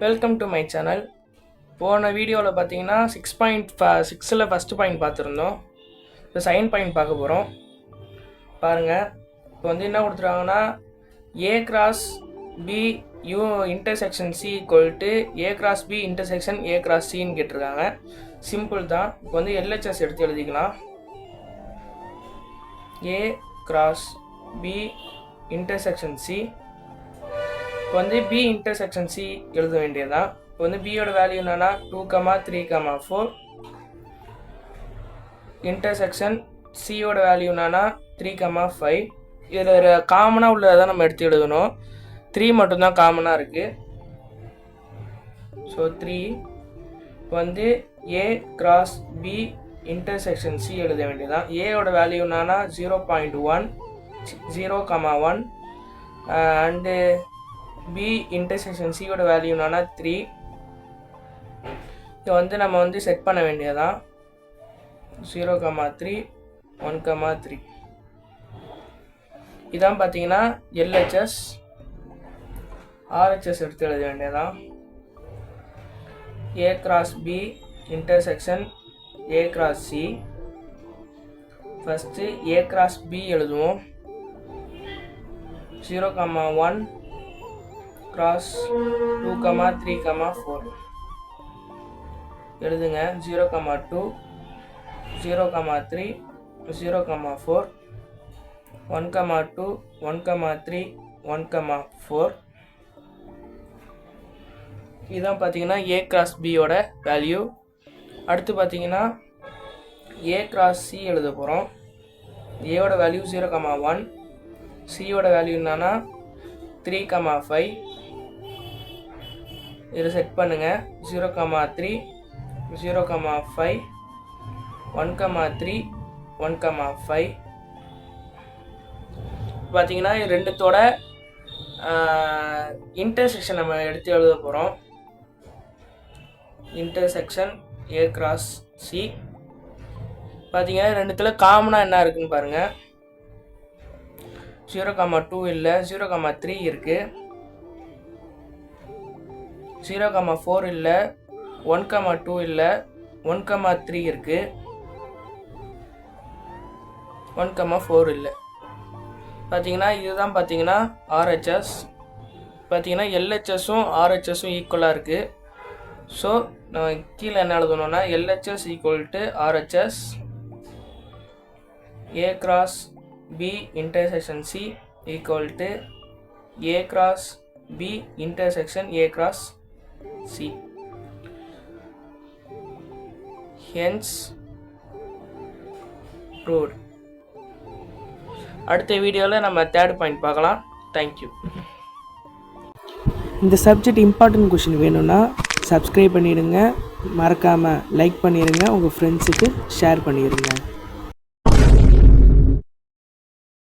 Welcome to my channel. போன வீடியோவில் பார்த்தீங்கன்னா 6.6ல் ஃபஸ்ட்டு பாயிண்ட் பார்த்துருந்தோம். இப்போ செகண்ட் பாயிண்ட் பார்க்க போகிறோம். பாருங்கள், இப்போ வந்து என்ன கொடுத்துருக்காங்கன்னா A cross B U intersection C equal to A cross B intersection A cross சின்னு கேட்டிருக்காங்க. சிம்பிள் தான். இப்போ வந்து எல்ஹெச்எஸ் எடுத்து எழுதிக்கலாம். A cross B intersection C. இப்போ வந்து பி இன்டர்செக்ஷன் சி எழுத வேண்டியதுதான். இப்போ வந்து பியோட வேல்யூ என்னன்னா 2, 3, 4. இன்டர்செக்ஷன் சியோட வேல்யூ என்னன்னா 3, 5. இதில் காமனாக உள்ளதை நம்ம எடுத்து எழுதணும். 3 மட்டும்தான் காமனாக இருக்குது. ஸோ 3 வந்து A cross B intersection C எழுத வேண்டியதுதான். ஏயோட வேல்யூ என்னன்னா 0.1, 0, 1 அண்டு பி இன்டர்செக்ஷன் சியோட வேல்யூ என்னன்னா 3. இதை வந்து நம்ம வந்து செட் பண்ண வேண்டியதான். 0, 3, 1, 3. இதான் பார்த்தீங்கன்னா எல்ஹெச்எஸ். ஆர்ஹெச்எஸ் எடுத்து எழுத வேண்டியதான். A cross B intersection A cross C. First A cross B எழுதுவோம். 0, 1 கிராஸ் 2, 3, 4 எழுதுங்க. 0, 2, 0, 3, 0, 4, 1, 2, 1, 3, 1, 4. இதுதான் பார்த்தீங்கன்னா ஏ கிராஸ் பியோட வேல்யூ. அடுத்து பார்த்தீங்கன்னா ஏ கிராஸ் சி எழுத போகிறோம். ஏவோட வேல்யூ 0, 1. சியோட வேல்யூ என்னன்னா 3, 5. இதை செட் பண்ணுங்கள். 0, 3, 0, 5, 1, 3, 1, 5. பார்த்தீங்கன்னா இது ரெண்டுத்தோட இன்டர்செக்ஷன் நம்ம எடுத்து எழுத போகிறோம். Intersection A cross C. பார்த்தீங்கன்னா ரெண்டுத்துல காமனாக என்ன இருக்குன்னு பாருங்கள். 0, 2 இல்லை, 0, 3 இருக்குது. 0, 4 இல்லை, 1, 2 இல்லை, 1, 3 இருக்குது. 1, 4 இல்லை. பார்த்தீங்கன்னா இதுதான் பார்த்தீங்கன்னா ஆர்ஹெச்எஸ். பார்த்தீங்கன்னா எல்ஹெச்எஸும் ஆர்ஹெச்எஸும் ஈக்குவலாக இருக்குது. ஸோ நம்ம கீழே என்ன எழுதணும்னா LHS equal to RHS A cross B intersection C equal to A cross B intersection A cross C. Hence proved. அடுத்த வீடியோவில் நம்ம தேர்ட் பாயிண்ட் பார்க்கலாம். தேங்க்யூ. இந்த சப்ஜெக்ட் இம்பார்ட்டன்ட் கொஷின் வேணும்னா சப்ஸ்கிரைப் பண்ணிடுங்க. மறக்காமல் லைக் பண்ணிடுங்க. உங்கள் ஃப்ரெண்ட்ஸுக்கு ஷேர் பண்ணிடுங்க.